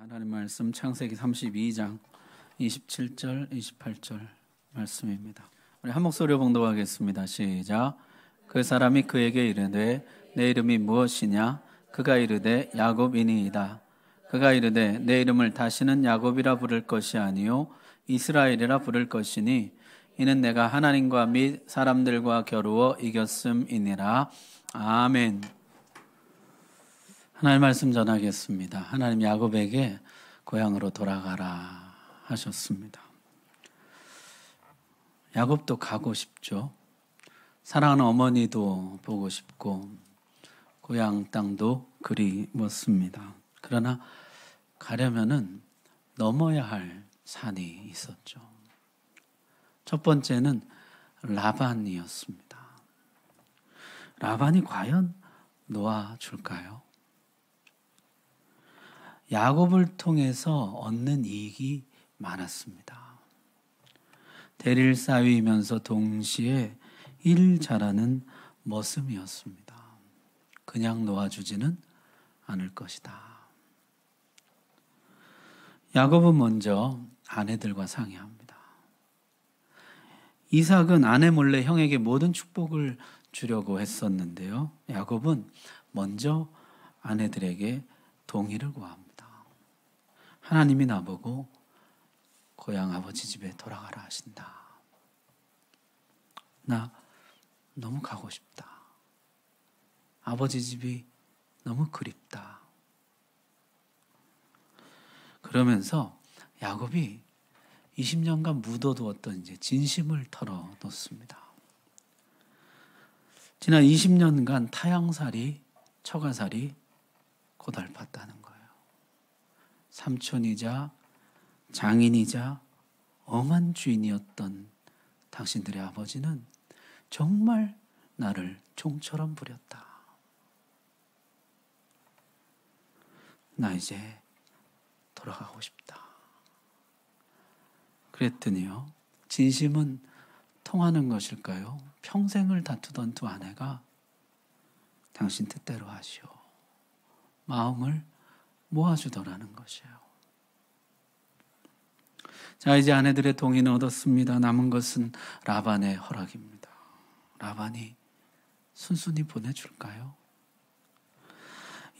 하나님 말씀 창세기 32장 27절 28절 말씀입니다. 우리 한 목소리로 봉독하겠습니다. 시작. 그 사람이 그에게 이르되 내 이름이 무엇이냐? 그가 이르되 야곱이니이다. 그가 이르되 내 이름을 다시는 야곱이라 부를 것이 아니요 이스라엘이라 부를 것이니 이는 내가 하나님과 및 사람들과 겨루어 이겼음이니라. 아멘. 하나님 말씀 전하겠습니다. 하나님 야곱에게 고향으로 돌아가라 하셨습니다. 야곱도 가고 싶죠. 사랑하는 어머니도 보고 싶고 고향 땅도 그리웠습니다. 그러나 가려면은 넘어야 할 산이 있었죠. 첫 번째는 라반이었습니다. 라반이 과연 놓아줄까요? 야곱을 통해서 얻는 이익이 많았습니다. 대리를 쌓이면서 동시에 일 잘하는 머슴이었습니다. 그냥 놓아주지는 않을 것이다. 야곱은 먼저 아내들과 상의합니다. 이삭은 아내 몰래 형에게 모든 축복을 주려고 했었는데요. 야곱은 먼저 아내들에게 동의를 구합니다. 하나님이 나보고 고향 아버지 집에 돌아가라 하신다. 나 너무 가고 싶다. 아버지 집이 너무 그립다. 그러면서 야곱이 20년간 묻어두었던 이제 진심을 털어놓습니다. 지난 20년간 타향살이, 처가살이 고달팠다는 거예요. 삼촌이자 장인이자 엄한 주인이었던 당신들의 아버지는 정말 나를 종처럼 부렸다. 나 이제 돌아가고 싶다. 그랬더니요. 진심은 통하는 것일까요? 평생을 다투던 두 아내가 당신 뜻대로 하시오. 마음을 모아주더라는 것이에요. 자, 이제 아내들의 동의는 얻었습니다. 남은 것은 라반의 허락입니다. 라반이 순순히 보내줄까요?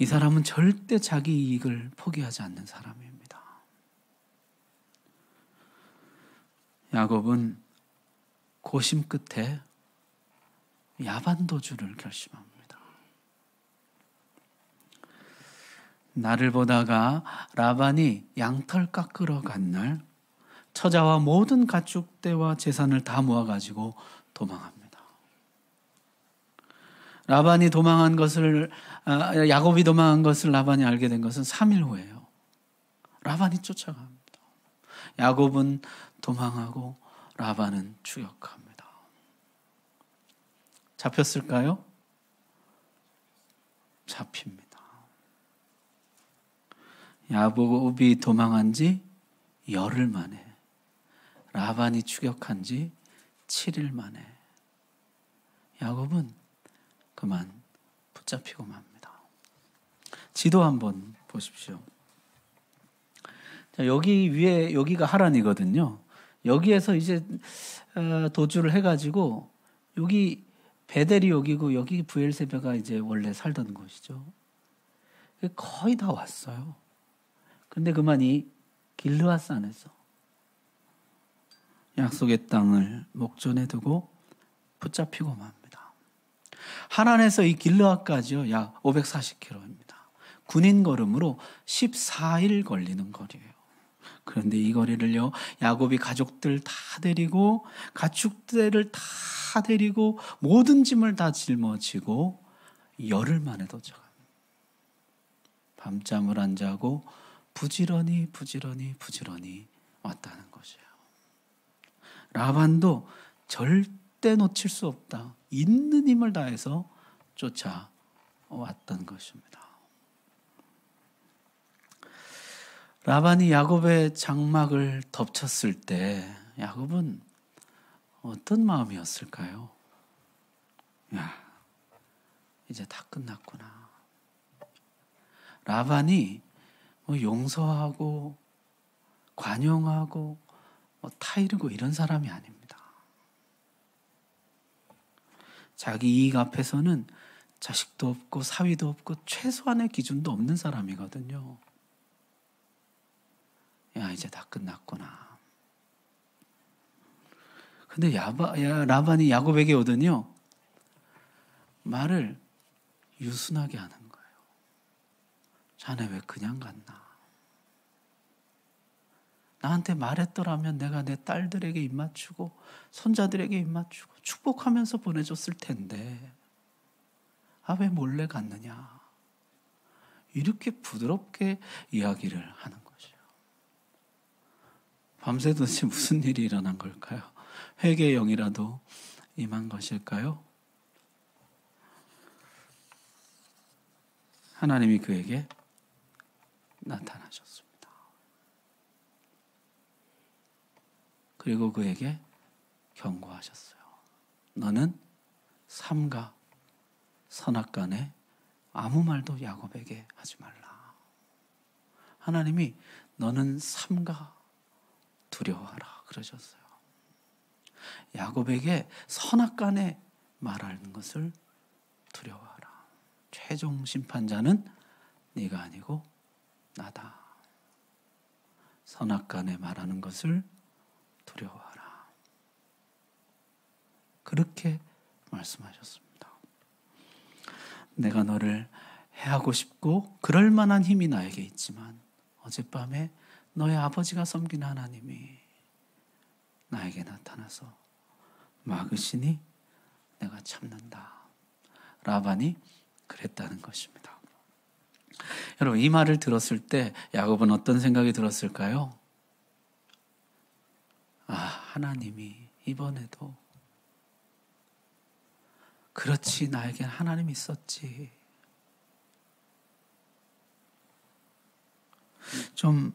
이 사람은 절대 자기 이익을 포기하지 않는 사람입니다. 야곱은 고심 끝에 야반도주를 결심합니다. 나를 보다가 라반이 양털 깎으러 간 날 처자와 모든 가축대와 재산을 다 모아가지고 도망합니다. 야곱이 도망한 것을 라반이 알게 된 것은 3일 후예요. 라반이 쫓아갑니다. 야곱은 도망하고 라반은 추격합니다. 잡혔을까요? 잡힙니다. 야곱이 도망한 지 열흘 만에, 라반이 추격한 지 7일 만에 야곱은 그만 붙잡히고 맙니다. 지도 한번 보십시오. 자, 여기 위에 여기가 하란이거든요. 여기에서 이제 도주를 해가지고 여기 베델이 여기고 여기 브엘세바가 이제 원래 살던 곳이죠. 거의 다 왔어요. 그런데 그만 이 길르앗산에서 약속의 땅을 목전에 두고 붙잡히고 맙니다. 하란에서 이 길르앗까지요, 약 540km입니다. 군인 걸음으로 14일 걸리는 거리예요. 그런데 이 거리를요, 야곱이 가족들 다 데리고 가축들을 다 데리고 모든 짐을 다 짊어지고 열흘 만에 도착합니다. 밤잠을 안 자고 부지런히 왔다는 것이에요. 라반도 절대 놓칠 수 없다. 있는 힘을 다해서 쫓아왔던 것입니다. 라반이 야곱의 장막을 덮쳤을 때 야곱은 어떤 마음이었을까요? 야, 이제 다 끝났구나. 라반이 용서하고 관용하고 타이르고 이런 사람이 아닙니다. 자기 이익 앞에서는 자식도 없고 사위도 없고 최소한의 기준도 없는 사람이거든요. 야, 이제 다 끝났구나. 근데 라반이 야곱에게 오더니요, 말을 유순하게 하는 거예요. 자네 왜 그냥 갔나? 나한테 말했더라면 내가 내 딸들에게 입맞추고 손자들에게 입맞추고 축복하면서 보내줬을 텐데 왜 몰래 갔느냐? 이렇게 부드럽게 이야기를 하는 것이에요. 밤새 도대체 무슨 일이 일어난 걸까요? 회개의 영이라도 임한 것일까요? 하나님이 그에게 나타나셨습니다. 그리고 그에게 경고하셨어요. 너는 삼가 선악간에 아무 말도 야곱에게 하지 말라. 하나님이 너는 삼가 두려워하라 그러셨어요. 야곱에게 선악간에 말하는 것을 두려워하라. 최종 심판자는 네가 아니고 나다. 선악간에 말하는 것을 두려워하라. 그렇게 말씀하셨습니다. 내가 너를 해하고 싶고 그럴 만한 힘이 나에게 있지만 어젯밤에 너의 아버지가 섬긴 하나님이 나에게 나타나서 막으시니 내가 참는다. 라반이 그랬다는 것입니다. 여러분, 이 말을 들었을 때 야곱은 어떤 생각이 들었을까요? 하나님이 이번에도 그렇지, 나에겐 하나님이 있었지. 좀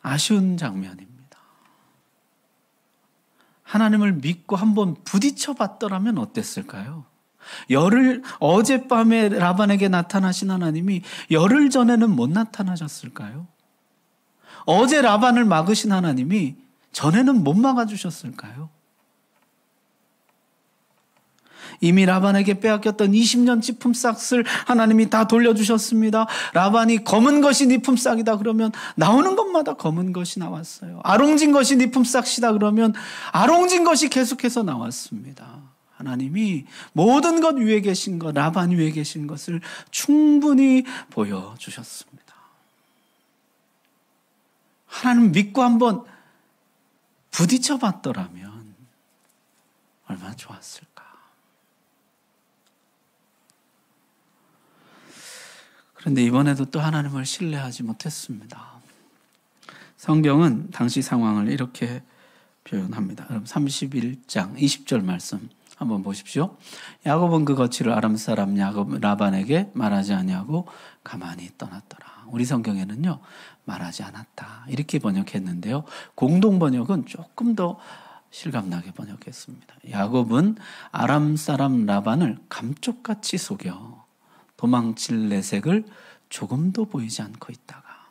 아쉬운 장면입니다. 하나님을 믿고 한번 부딪혀 봤더라면 어땠을까요? 어젯밤에 라반에게 나타나신 하나님이 열흘 전에는 못 나타나셨을까요? 어제 라반을 막으신 하나님이 전에는 못 막아주셨을까요? 이미 라반에게 빼앗겼던 20년치 품삯을 하나님이 다 돌려주셨습니다. 라반이 검은 것이 네 품삯이다 그러면 나오는 것마다 검은 것이 나왔어요. 아롱진 것이 네 품삯이다 그러면 아롱진 것이 계속해서 나왔습니다. 하나님이 모든 것 위에 계신 것, 라반 위에 계신 것을 충분히 보여주셨습니다. 하나님 믿고 한번 부딪혀 봤더라면 얼마나 좋았을까. 그런데 이번에도 또 하나님을 신뢰하지 못했습니다. 성경은 당시 상황을 이렇게 표현합니다. 여러분 31장 20절 말씀 한번 보십시오. 야곱은 그 거취를 아람 사람 라반에게 말하지 아니하고 가만히 떠났더라. 우리 성경에는요, 말하지 않았다 이렇게 번역했는데요, 공동 번역은 조금 더 실감나게 번역했습니다. 야곱은 아람 사람 라반을 감쪽같이 속여 도망칠 내색을 조금도 보이지 않고 있다가,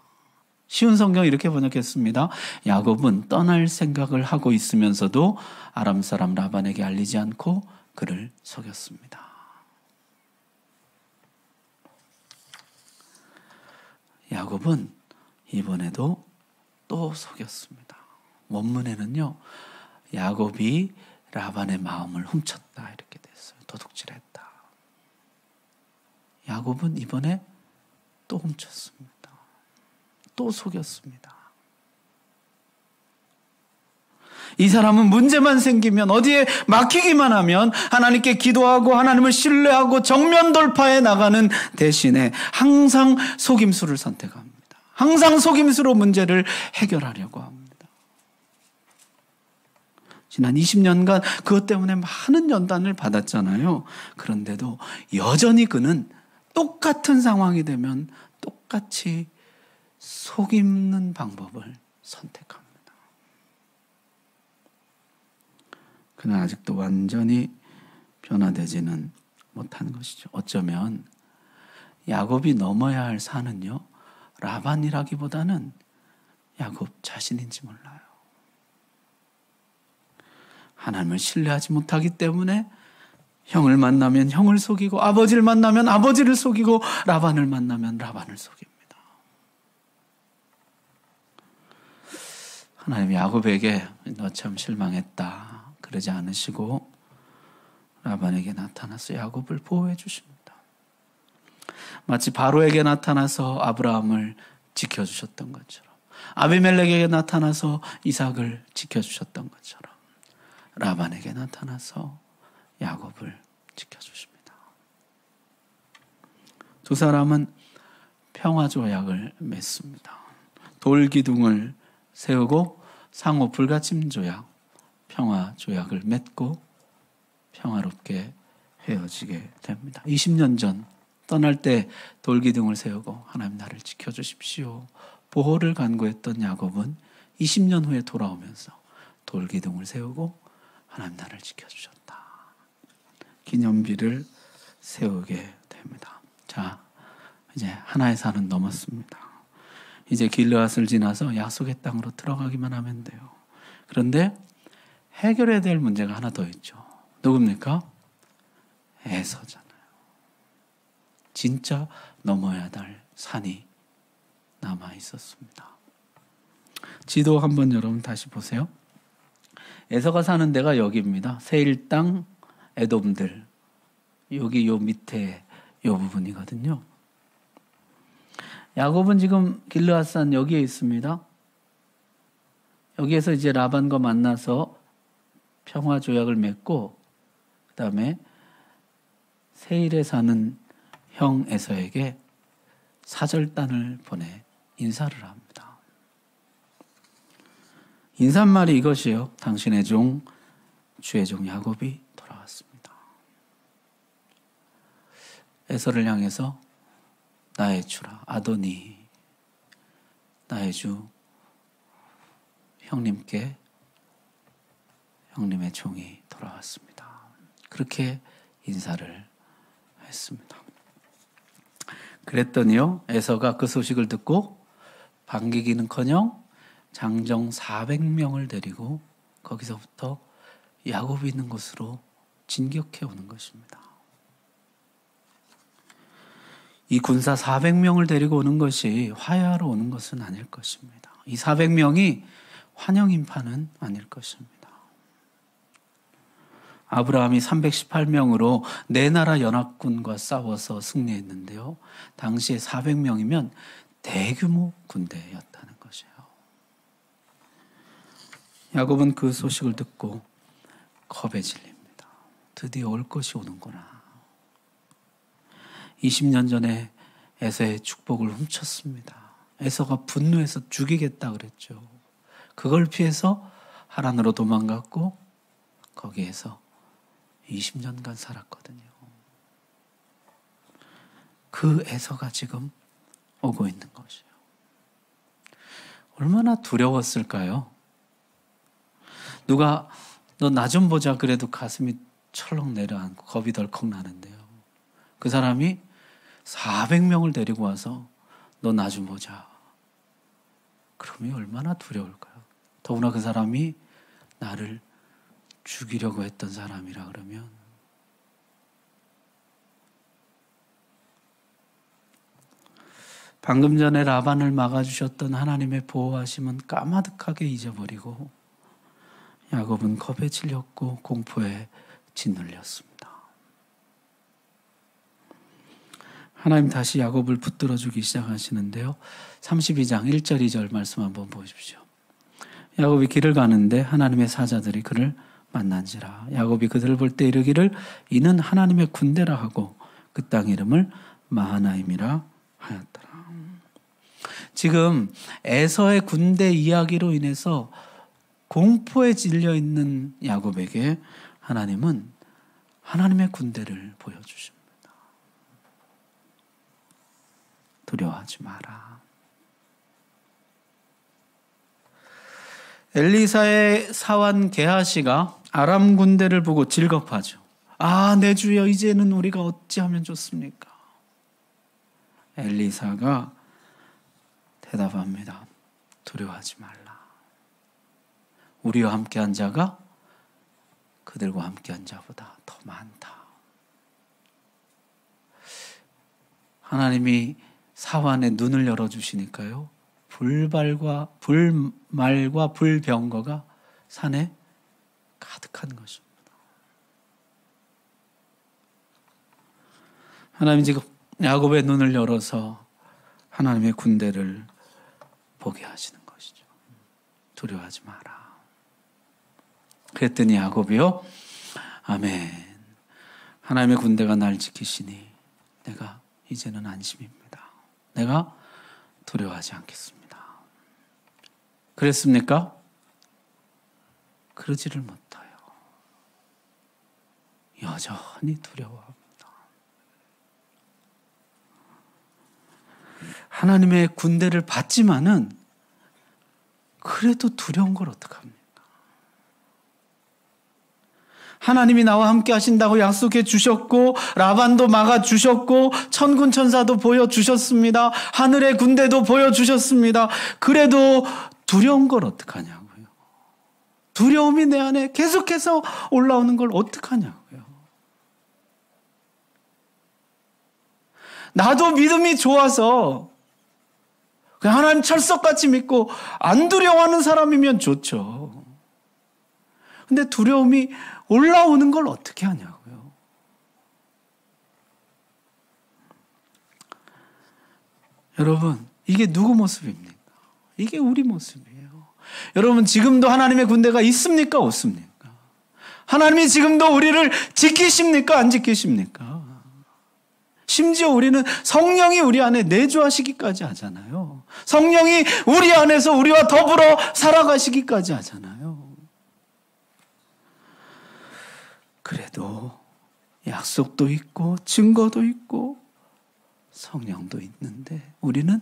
쉬운 성경 이렇게 번역했습니다. 야곱은 떠날 생각을 하고 있으면서도 아람 사람 라반에게 알리지 않고 그를 속였습니다. 야곱은 이번에도 또 속였습니다. 원문에는요, 야곱이 라반의 마음을 훔쳤다 이렇게 됐어요. 도둑질했다. 야곱은 이번에 또 훔쳤습니다. 또 속였습니다. 이 사람은 문제만 생기면, 어디에 막히기만 하면 하나님께 기도하고 하나님을 신뢰하고 정면 돌파해 나가는 대신에 항상 속임수를 선택합니다. 항상 속임수로 문제를 해결하려고 합니다. 지난 20년간 그것 때문에 많은 연단을 받았잖아요. 그런데도 여전히 그는 똑같은 상황이 되면 똑같이 속이는 방법을 선택합니다. 그는 아직도 완전히 변화되지는 못한 것이죠. 어쩌면 야곱이 넘어야 할 산은요, 라반이라기보다는 야곱 자신인지 몰라요. 하나님을 신뢰하지 못하기 때문에 형을 만나면 형을 속이고, 아버지를 만나면 아버지를 속이고, 라반을 만나면 라반을 속입니다. 하나님 야곱에게 너 참 실망했다 그러지 않으시고 라반에게 나타나서 야곱을 보호해 주십니다. 마치 바로에게 나타나서 아브라함을 지켜주셨던 것처럼, 아비멜렉에게 나타나서 이삭을 지켜주셨던 것처럼 라반에게 나타나서 야곱을 지켜주십니다. 두 사람은 평화조약을 맺습니다. 돌기둥을 세우고 상호 불가침 조약, 평화조약을 맺고 평화롭게 헤어지게 됩니다. 20년 전 떠날 때 돌기둥을 세우고 하나님 나를 지켜주십시오, 보호를 간구했던 야곱은 20년 후에 돌아오면서 돌기둥을 세우고 하나님 나를 지켜주셨다, 기념비를 세우게 됩니다. 자, 이제 하나의 산은 넘었습니다. 이제 길르앗을 지나서 약속의 땅으로 들어가기만 하면 돼요. 그런데 해결해야 될 문제가 하나 더 있죠. 누굽니까? 에서잖아요. 진짜 넘어야 할 산이 남아 있었습니다. 지도 한번 여러분 다시 보세요. 에서가 사는 데가 여기입니다. 세일 땅, 에돔들. 여기 요 밑에 요 부분이거든요. 야곱은 지금 길르앗산 여기에 있습니다. 여기에서 이제 라반과 만나서 평화 조약을 맺고, 그 다음에 세일에 사는 형 에서에게 사절단을 보내 인사를 합니다. 인사말이 이것이에요. 당신의 종, 주의 종 야곱이 돌아왔습니다. 에서를 향해서 나의 주라, 아도니, 나의 주, 형님께 형님의 종이 돌아왔습니다. 그렇게 인사를 했습니다. 그랬더니요, 에서가 그 소식을 듣고 반기기는커녕 장정 400명을 데리고 거기서부터 야곱이 있는 곳으로 진격해 오는 것입니다. 이 군사 400명을 데리고 오는 것이 화해하러 오는 것은 아닐 것입니다. 이 400명이 환영 인파는 아닐 것입니다. 아브라함이 318명으로 네 나라 연합군과 싸워서 승리했는데요, 당시에 400명이면 대규모 군대였다는 것이에요. 야곱은 그 소식을 듣고 겁에 질립니다. 드디어 올 것이 오는구나. 20년 전에 에서의 축복을 훔쳤습니다. 에서가 분노해서 죽이겠다 그랬죠. 그걸 피해서 하란으로 도망갔고 거기에서 20년간 살았거든요. 그 에서가 지금 오고 있는 것이에요. 얼마나 두려웠을까요? 누가 너 나 좀 보자 그래도 가슴이 철렁 내려앉고 겁이 덜컥 나는데요, 그 사람이 400명을 데리고 와서 너 나 좀 보자 그러면 얼마나 두려울까요? 더구나 그 사람이 나를 죽이려고 했던 사람이라 그러면 방금 전에 라반을 막아주셨던 하나님의 보호하심은 까마득하게 잊어버리고 야곱은 겁에 질렸고 공포에 짓눌렸습니다. 하나님 다시 야곱을 붙들어주기 시작하시는데요, 32장 1절 2절 말씀 한번 보십시오. 야곱이 길을 가는데 하나님의 사자들이 그를 만난지라. 야곱이 그들을 볼 때 이르기를 이는 하나님의 군대라 하고 그 땅 이름을 마하나임이라 하였더라. 지금 에서의 군대 이야기로 인해서 공포에 질려 있는 야곱에게 하나님은 하나님의 군대를 보여주십니다. 두려워하지 마라. 엘리사의 사환 게하시가 아람 군대를 보고 질겁하죠. 아, 내 주여, 이제는 우리가 어찌하면 좋습니까? 엘리사가 대답합니다. 두려워하지 말라. 우리와 함께한 자가 그들과 함께한 자보다 더 많다. 하나님이 사환의 눈을 열어주시니까요, 불말과 불병거가 산에 가득한 것입니다. 하나님이 지금 야곱의 눈을 열어서 하나님의 군대를 보게 하시는 것이죠. 두려워하지 마라. 그랬더니 야곱이요, 아멘. 하나님의 군대가 날 지키시니 내가 이제는 안심입니다. 내가 두려워하지 않겠습니다. 그랬습니까? 그러지를 못해요. 여전히 두려워합니다. 하나님의 군대를 받지만은 그래도 두려운 걸 어떡합니까? 하나님이 나와 함께 하신다고 약속해 주셨고, 라반도 막아 주셨고, 천군 천사도 보여주셨습니다. 하늘의 군대도 보여주셨습니다. 그래도 두려운 걸 어떡하냐고요. 두려움이 내 안에 계속해서 올라오는 걸 어떡하냐고요. 나도 믿음이 좋아서 그냥 하나님 철석같이 믿고 안 두려워하는 사람이면 좋죠. 근데 두려움이 올라오는 걸 어떻게 하냐고요. 여러분, 이게 누구 모습입니까? 이게 우리 모습이에요. 여러분, 지금도 하나님의 군대가 있습니까? 없습니까? 하나님이 지금도 우리를 지키십니까? 안 지키십니까? 심지어 우리는 성령이 우리 안에 내주하시기까지 하잖아요. 성령이 우리 안에서 우리와 더불어 살아가시기까지 하잖아요. 그래도 약속도 있고 증거도 있고 성령도 있는데 우리는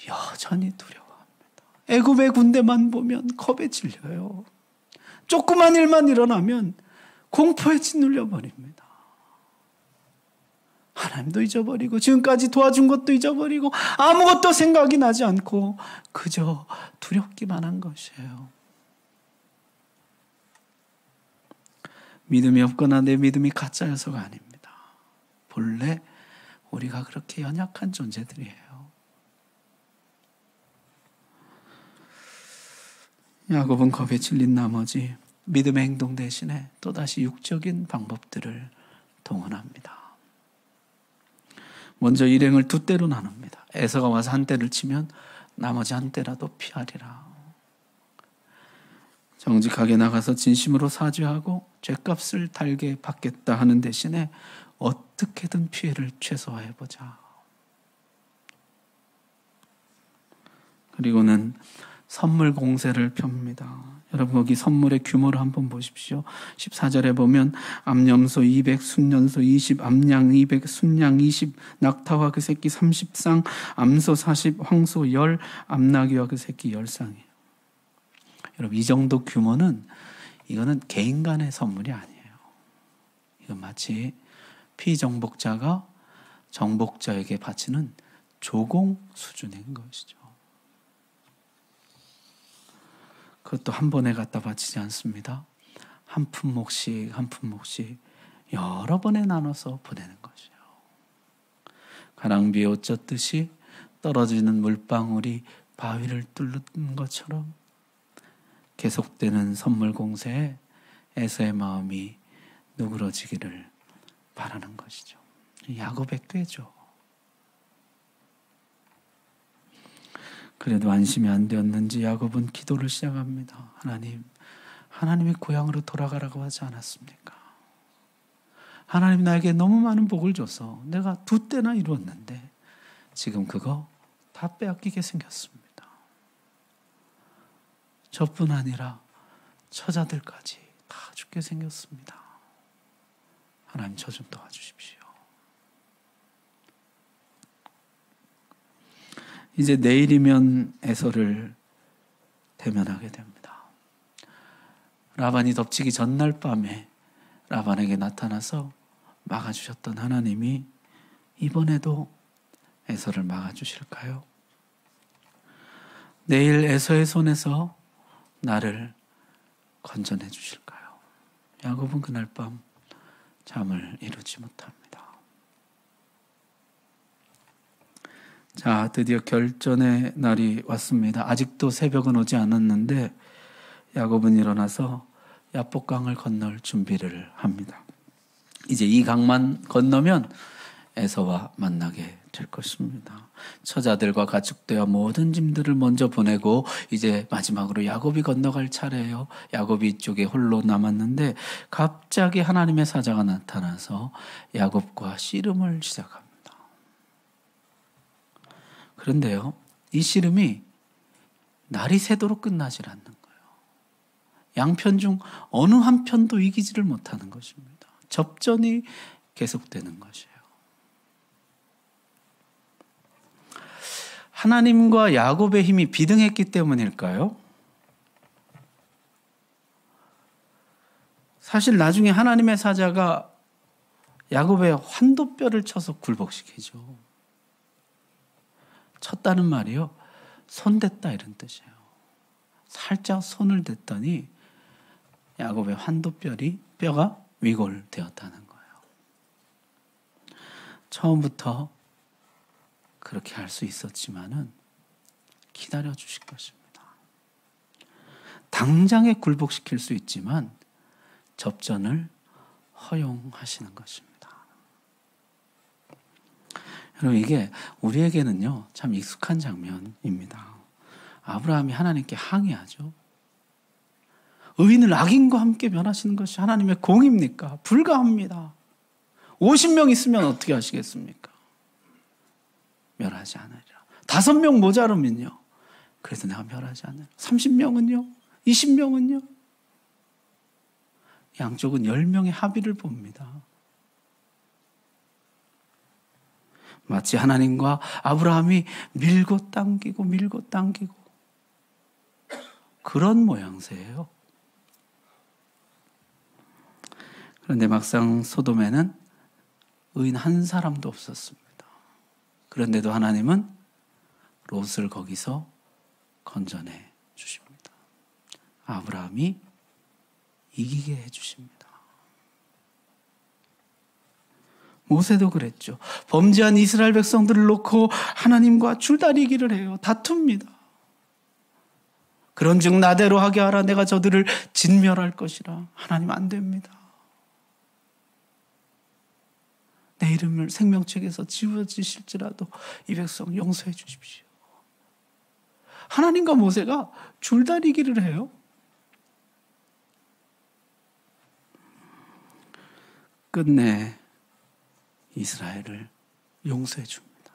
여전히 두려워합니다. 애굽의 군대만 보면 겁에 질려요. 조그만 일만 일어나면 공포에 짓눌려 버립니다. 하나님도 잊어버리고 지금까지 도와준 것도 잊어버리고 아무것도 생각이 나지 않고 그저 두렵기만 한 것이에요. 믿음이 없거나 내 믿음이 가짜여서가 아닙니다. 본래 우리가 그렇게 연약한 존재들이에요. 야곱은 겁에 질린 나머지 믿음의 행동 대신에 또다시 육적인 방법들을 동원합니다. 먼저 일행을 두 떼로 나눕니다. 에서가 와서 한 떼를 치면 나머지 한 떼라도 피하리라. 정직하게 나가서 진심으로 사죄하고 죗값을 달게 받겠다 하는 대신에 어떻게든 피해를 최소화해보자. 그리고는 선물 공세를 펴니다. 여러분 거기 선물의 규모를 한번 보십시오. 14절에 보면 암염소 200, 순년소 20, 암양 200, 순양 20, 낙타와 그 새끼 30쌍, 암소 40, 황소 10, 암나귀와 그 새끼 10쌍이에요. 여러분 이 정도 규모는 이거는 개인 간의 선물이 아니에요. 이건 마치 피정복자가 정복자에게 바치는 조공 수준인 것이죠. 그것도 한 번에 갖다 바치지 않습니다. 한 품목씩 한 품목씩 여러 번에 나눠서 보내는 것이에요. 가랑비에 옷 젖듯이 떨어지는 물방울이 바위를 뚫는 것처럼 계속되는 선물 공세에 에서의 마음이 누그러지기를 바라는 것이죠. 야곱의 꾀죠. 그래도 안심이 안 되었는지 야곱은 기도를 시작합니다. 하나님이 고향으로 돌아가라고 하지 않았습니까? 하나님 나에게 너무 많은 복을 줘서 내가 두 때나 이루었는데 지금 그거 다 빼앗기게 생겼습니다. 저뿐 아니라 처자들까지 다 죽게 생겼습니다. 하나님 저 좀 도와주십시오. 이제 내일이면 에서를 대면하게 됩니다. 라반이 덮치기 전날 밤에 라반에게 나타나서 막아주셨던 하나님이 이번에도 에서를 막아주실까요? 내일 에서의 손에서 나를 건져내 주실까요? 야곱은 그날 밤 잠을 이루지 못합니다. 자, 드디어 결전의 날이 왔습니다. 아직도 새벽은 오지 않았는데 야곱은 일어나서 야복강을 건널 준비를 합니다. 이제 이 강만 건너면 에서와 만나게 될 것입니다. 처자들과 가축대와 모든 짐들을 먼저 보내고 이제 마지막으로 야곱이 건너갈 차례예요. 야곱이 이쪽에 홀로 남았는데 갑자기 하나님의 사자가 나타나서 야곱과 씨름을 시작합니다. 그런데요, 이 씨름이 날이 새도록 끝나질 않는 거예요. 양편 중 어느 한 편도 이기지를 못하는 것입니다. 접전이 계속되는 것이에요. 하나님과 야곱의 힘이 비등했기 때문일까요? 사실 나중에 하나님의 사자가 야곱의 환도뼈를 쳐서 굴복시키죠. 쳤다는 말이요, 손댔다 이런 뜻이에요. 살짝 손을 댔더니 야곱의 뼈가 위골되었다는 거예요. 처음부터 그렇게 할 수 있었지만은 기다려 주실 것입니다. 당장에 굴복시킬 수 있지만 접전을 허용하시는 것입니다. 여러분, 이게 우리에게는요 참 익숙한 장면입니다. 아브라함이 하나님께 항의하죠. 의인을 악인과 함께 멸하시는 것이 하나님의 공입니까? 불가합니다. 50명 있으면 어떻게 하시겠습니까? 멸하지 않으리라. 5명 모자르면요, 그래도 내가 멸하지 않으리라. 30명은요? 20명은요? 양쪽은 10명의 합의를 봅니다. 마치 하나님과 아브라함이 밀고 당기고 그런 모양새예요. 그런데 막상 소돔에는 의인 한 사람도 없었습니다. 그런데도 하나님은 롯을 거기서 건져내 주십니다. 아브라함이 이기게 해주십니다. 모세도 그랬죠. 범죄한 이스라엘 백성들을 놓고 하나님과 줄다리기를 해요. 다툽니다. 그런즉 나대로 하게 하라. 내가 저들을 진멸할 것이라. 하나님 안 됩니다. 내 이름을 생명책에서 지워지실지라도 이 백성 용서해 주십시오. 하나님과 모세가 줄다리기를 해요. 끝내 이스라엘을 용서해 줍니다.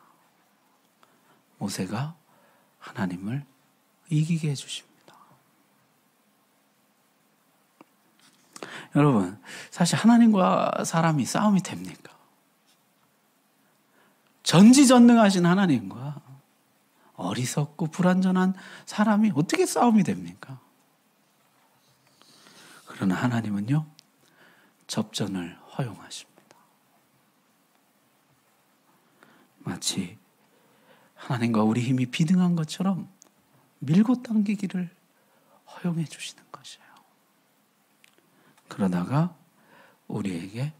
모세가 하나님을 이기게 해주십니다. 여러분, 사실 하나님과 사람이 싸움이 됩니까? 전지전능하신 하나님과 어리석고 불완전한 사람이 어떻게 싸움이 됩니까? 그러나 하나님은요, 접전을 허용하십니다. 마치 하나님과 우리 힘이 비등한 것처럼 밀고 당기기를 허용해 주시는 것이에요. 그러다가 우리에게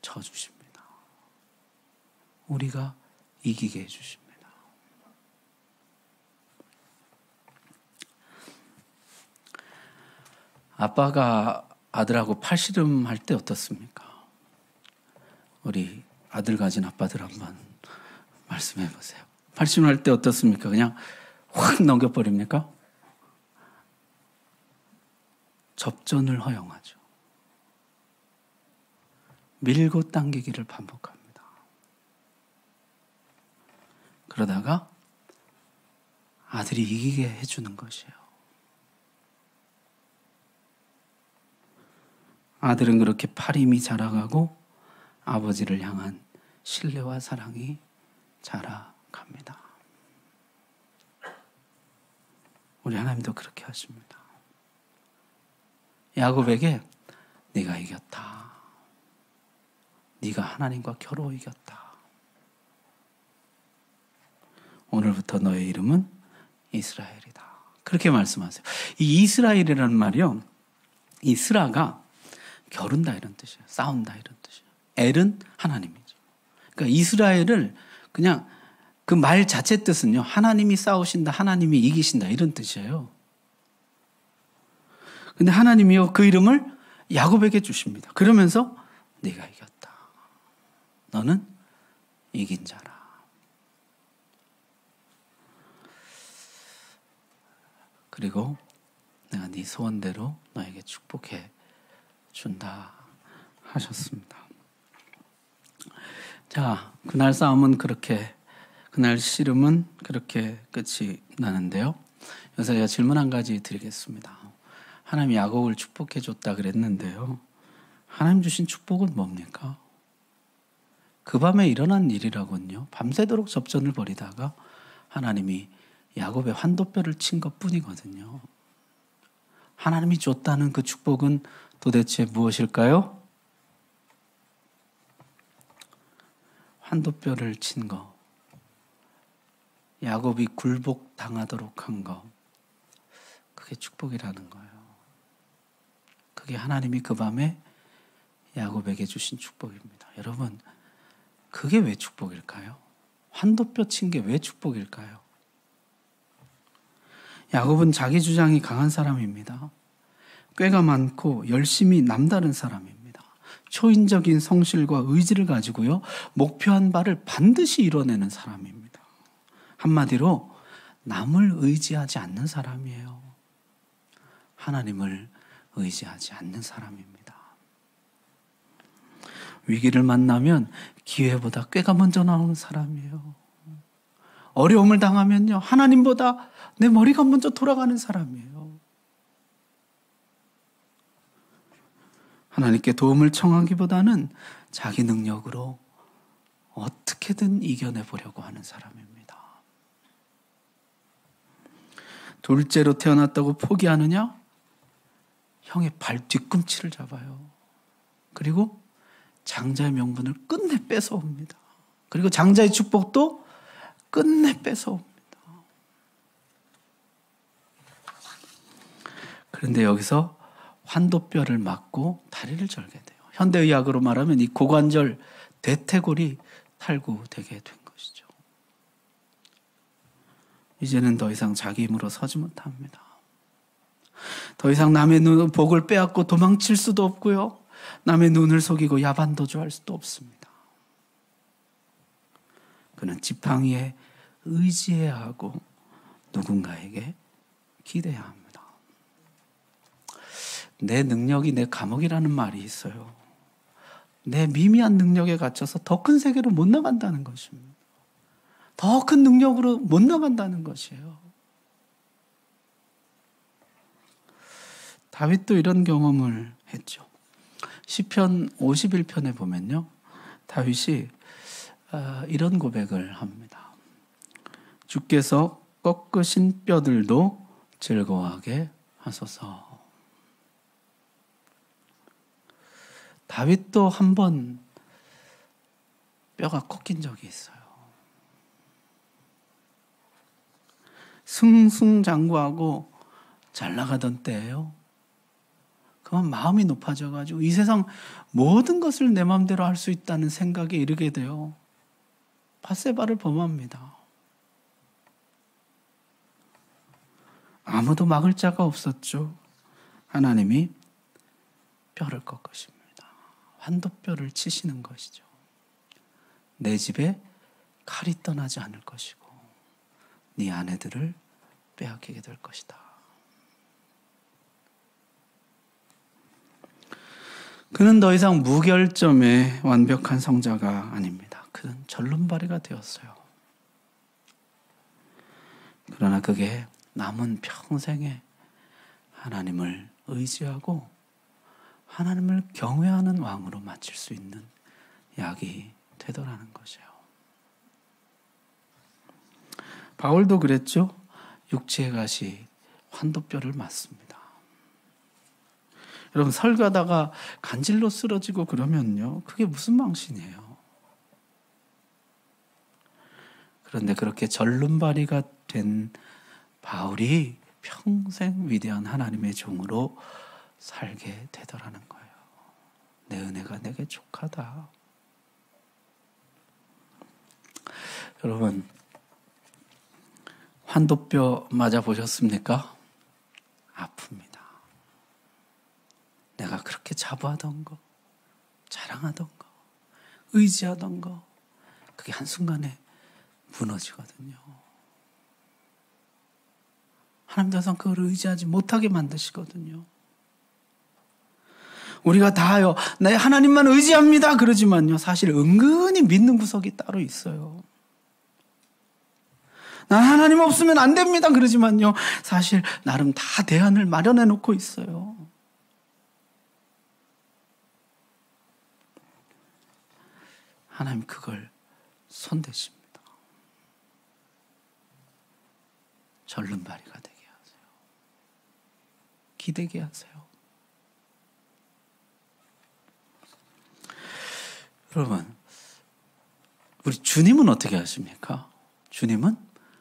져주십니다. 우리가 이기게 해주십니다. 아빠가 아들하고 팔씨름할 때 어떻습니까? 우리 아들 가진 아빠들 한번 말씀해 보세요. 팔씨름할 때 어떻습니까? 그냥 확 넘겨버립니까? 접전을 허용하죠. 밀고 당기기를 반복합니다. 그러다가 아들이 이기게 해주는 것이에요. 아들은 그렇게 팔 힘이 자라가고 아버지를 향한 신뢰와 사랑이 자라갑니다. 우리 하나님도 그렇게 하십니다. 야곱에게 네가 이겼다. 네가 하나님과 겨루 이겼다. 오늘부터 너의 이름은 이스라엘이다. 그렇게 말씀하세요. 이 이스라엘이라는 말이요, 이 스라가 겨룬다 이런 뜻이에요. 싸운다 이런 뜻이에요. 엘은 하나님이죠. 그러니까 이스라엘을 그냥 그 말 자체 뜻은요, 하나님이 싸우신다, 하나님이 이기신다 이런 뜻이에요. 근데 하나님이요, 그 이름을 야곱에게 주십니다. 그러면서 네가 이겼다. 너는 이긴 자라. 그리고 내가 네 소원대로 너에게 축복해 준다 하셨습니다. 자, 그날 싸움은 그렇게, 그날 씨름은 그렇게 끝이 나는데요. 여기서 제가 질문 한 가지 드리겠습니다. 하나님이 야곱을 축복해 줬다 그랬는데요, 하나님 주신 축복은 뭡니까? 그 밤에 일어난 일이라군요. 밤새도록 접전을 벌이다가 하나님이 야곱의 환도뼈를 친 것뿐이거든요. 하나님이 줬다는 그 축복은 도대체 무엇일까요? 환도뼈를 친 거, 야곱이 굴복당하도록 한 거, 그게 축복이라는 거예요. 그게 하나님이 그 밤에 야곱에게 주신 축복입니다. 여러분, 그게 왜 축복일까요? 환도뼈 친 게 왜 축복일까요? 야곱은 자기 주장이 강한 사람입니다. 꾀가 많고 열심히 남다른 사람입니다. 초인적인 성실과 의지를 가지고요, 목표한 바를 반드시 이뤄내는 사람입니다. 한마디로 남을 의지하지 않는 사람이에요. 하나님을 의지하지 않는 사람입니다. 위기를 만나면 기회보다 꾀가 먼저 나오는 사람이에요. 어려움을 당하면요, 하나님보다 내 머리가 먼저 돌아가는 사람이에요. 하나님께 도움을 청하기보다는 자기 능력으로 어떻게든 이겨내보려고 하는 사람입니다. 둘째로 태어났다고 포기하느냐? 형의 발 뒤꿈치를 잡아요. 그리고 장자의 명분을 끝내 뺏어옵니다. 그리고 장자의 축복도 끝내 뺏어옵니다. 그런데 여기서 환도뼈를 맞고 다리를 절게 돼요. 현대의학으로 말하면 이 고관절 대퇴골이 탈구되게 된 것이죠. 이제는 더 이상 자기 힘으로 서지 못합니다. 더 이상 남의 복을 빼앗고 도망칠 수도 없고요, 남의 눈을 속이고 야반도주할 수도 없습니다. 그는 지팡이에 의지해야 하고 누군가에게 기대해야 합니다. 내 능력이 내 감옥이라는 말이 있어요. 내 미미한 능력에 갇혀서 더 큰 세계로 못 나간다는 것입니다. 더 큰 능력으로 못 나간다는 것이에요. 다윗도 이런 경험을 했죠. 시편 51편에 보면요, 다윗이 이런 고백을 합니다. 주께서 꺾으신 뼈들도 즐거워하게 하소서. 다윗도 한 번 뼈가 꺾인 적이 있어요. 승승장구하고 잘 나가던 때예요. 그만 마음이 높아져가지고 이 세상 모든 것을 내 마음대로 할 수 있다는 생각에 이르게 돼요. 밧세바를 범합니다. 아무도 막을 자가 없었죠. 하나님이 뼈를 꺾으십니다. 환도뼈를 치시는 것이죠. 내 집에 칼이 떠나지 않을 것이고 네 아내들을 빼앗기게 될 것이다. 그는 더 이상 무결점의 완벽한 성자가 아닙니다. 그는 절름발이가 되었어요. 그러나 그게 남은 평생에 하나님을 의지하고 하나님을 경외하는 왕으로 마칠 수 있는 약이 되더라는 것이에요. 바울도 그랬죠. 육체의 가시 환도뼈를 맞습니다. 여러분, 설가다가 간질로 쓰러지고 그러면요, 그게 무슨 망신이에요? 그런데 그렇게 절름발이가 된 바울이 평생 위대한 하나님의 종으로 살게 되더라는 거예요. 내 은혜가 내게 족하다. 여러분, 환도뼈 맞아 보셨습니까? 아픕니다. 내가 그렇게 자부하던 거, 자랑하던 거, 의지하던 거, 그게 한순간에 무너지거든요. 하나님 더 이상 그걸 의지하지 못하게 만드시거든요. 우리가 다요, 내 하나님만 의지합니다 그러지만요, 사실 은근히 믿는 구석이 따로 있어요. 난 하나님 없으면 안 됩니다 그러지만요, 사실 나름 다 대안을 마련해 놓고 있어요. 하나님 그걸 손대십니다. 절름발이가 되게 하세요. 기대게 하세요. 여러분, 우리 주님은 어떻게 하십니까? 주님은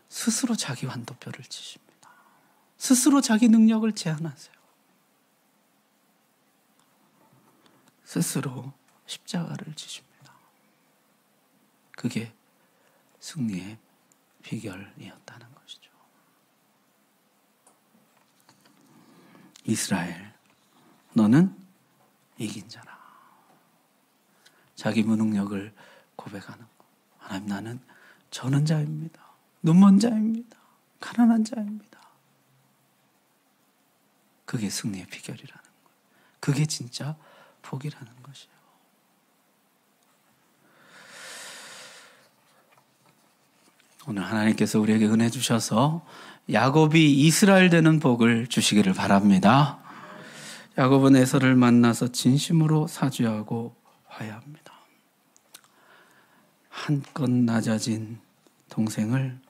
스스로 자기 환도뼈를 치십니다. 스스로 자기 능력을 제한하세요. 스스로 십자가를 지십니다. 그게 승리의 비결이었다는 것이죠. 이스라엘, 너는 이긴 자라. 자기 무능력을 고백하는 것. 하나님, 나는 저는 자입니다. 눈먼 자입니다. 가난한 자입니다. 그게 승리의 비결이라는 거예요. 그게 진짜 복이라는 것이에요. 오늘 하나님께서 우리에게 은혜 주셔서 야곱이 이스라엘 되는 복을 주시기를 바랍니다. 야곱은 에서를 만나서 진심으로 사죄하고 화해합니다. 한껏 낮아진 동생을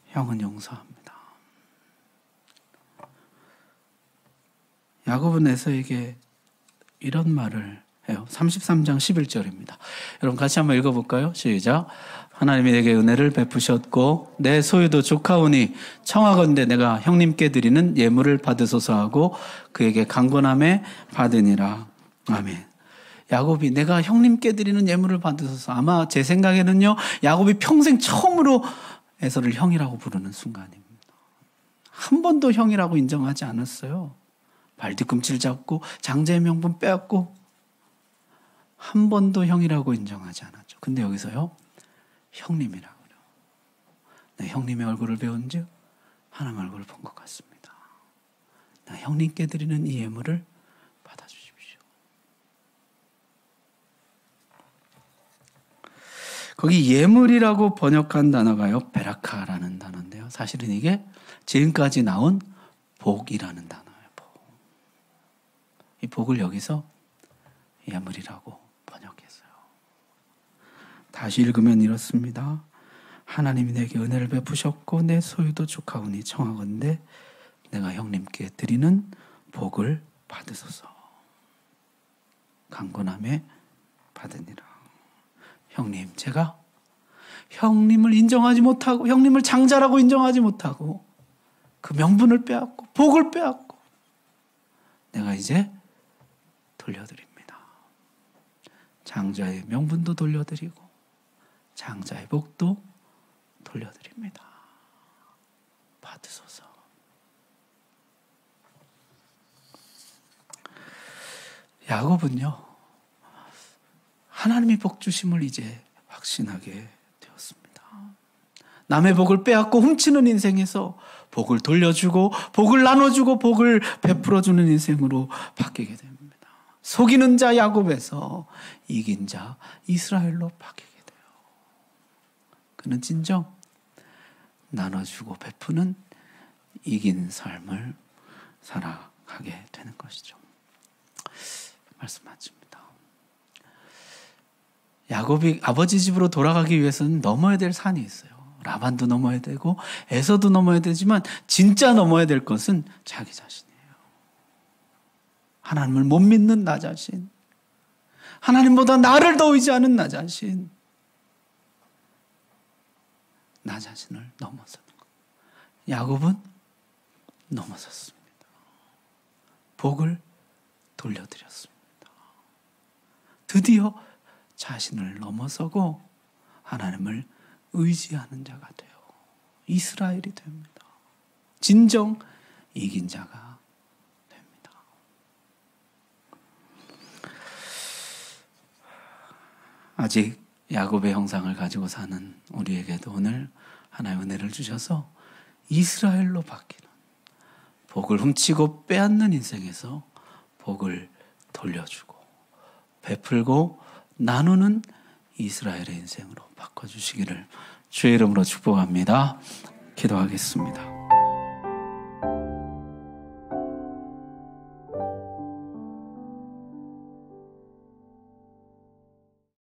형은 용서합니다. 야곱은 에서에게 이런 말을 해요. 33장 11절입니다. 여러분 같이 한번 읽어볼까요? 시작. 하나님이 내게 은혜를 베푸셨고 내 소유도 족하오니 청하건대 내가 형님께 드리는 예물을 받으소서 하고 그에게 강권함에 받으니라. 아멘. 야곱이 내가 형님께 드리는 예물을 받으소서. 아마 제 생각에는요, 야곱이 평생 처음으로 에서를 형이라고 부르는 순간입니다. 한 번도 형이라고 인정하지 않았어요. 발뒤꿈치를 잡고 장자의 명분 빼앗고 한 번도 형이라고 인정하지 않았죠. 근데 여기서요, 형님이라고 그래요. 내 형님의 얼굴을 배운즉 하나님 얼굴을 본 것 같습니다. 나 형님께 드리는 이 예물을 받아주십시오. 거기 예물이라고 번역한 단어가요, 베라카라는 단어인데요. 사실은 이게 지금까지 나온 복이라는 단어예요. 복. 이 복을 여기서 예물이라고 번역했어요. 다시 읽으면 이렇습니다. 하나님이 내게 은혜를 베푸셨고 내 소유도 족하오니 청하건대 내가 형님께 드리는 복을 받으소서. 강권함에 받으니라. 형님, 제가 형님을 인정하지 못하고 형님을 장자라고 인정하지 못하고 그 명분을 빼앗고 복을 빼앗고 내가 이제 돌려드립니다. 장자의 명분도 돌려드리고 장자의 복도 돌려드립니다. 받으소서. 야곱은요, 하나님이 복 주심을 이제 확신하게 되었습니다. 남의 복을 빼앗고 훔치는 인생에서 복을 돌려주고 복을 나눠주고 복을 베풀어주는 인생으로 바뀌게 됩니다. 속이는 자 야곱에서 이긴 자 이스라엘로 바뀌게 돼요. 그는 진정 나눠주고 베푸는 이긴 삶을 살아가게 되는 것이죠. 말씀 마칩니다. 야곱이 아버지 집으로 돌아가기 위해서는 넘어야 될 산이 있어요. 라반도 넘어야 되고 에서도 넘어야 되지만 진짜 넘어야 될 것은 자기 자신이에요. 하나님을 못 믿는 나 자신, 하나님보다 나를 더 의지하는 나 자신, 나 자신을 넘어서는 것. 야곱은 넘어섰습니다. 복을 돌려드렸습니다. 드디어 자신을 넘어서고 하나님을 의지하는 자가 돼요. 이스라엘이 됩니다. 진정 이긴 자가 됩니다. 아직 야곱의 형상을 가지고 사는 우리에게도 오늘 하나의 은혜를 주셔서 이스라엘로 바뀌는, 복을 훔치고 빼앗는 인생에서 복을 돌려주고 베풀고 나누는 이스라엘의 인생으로 바꿔주시기를 주의 이름으로 축복합니다. 기도하겠습니다.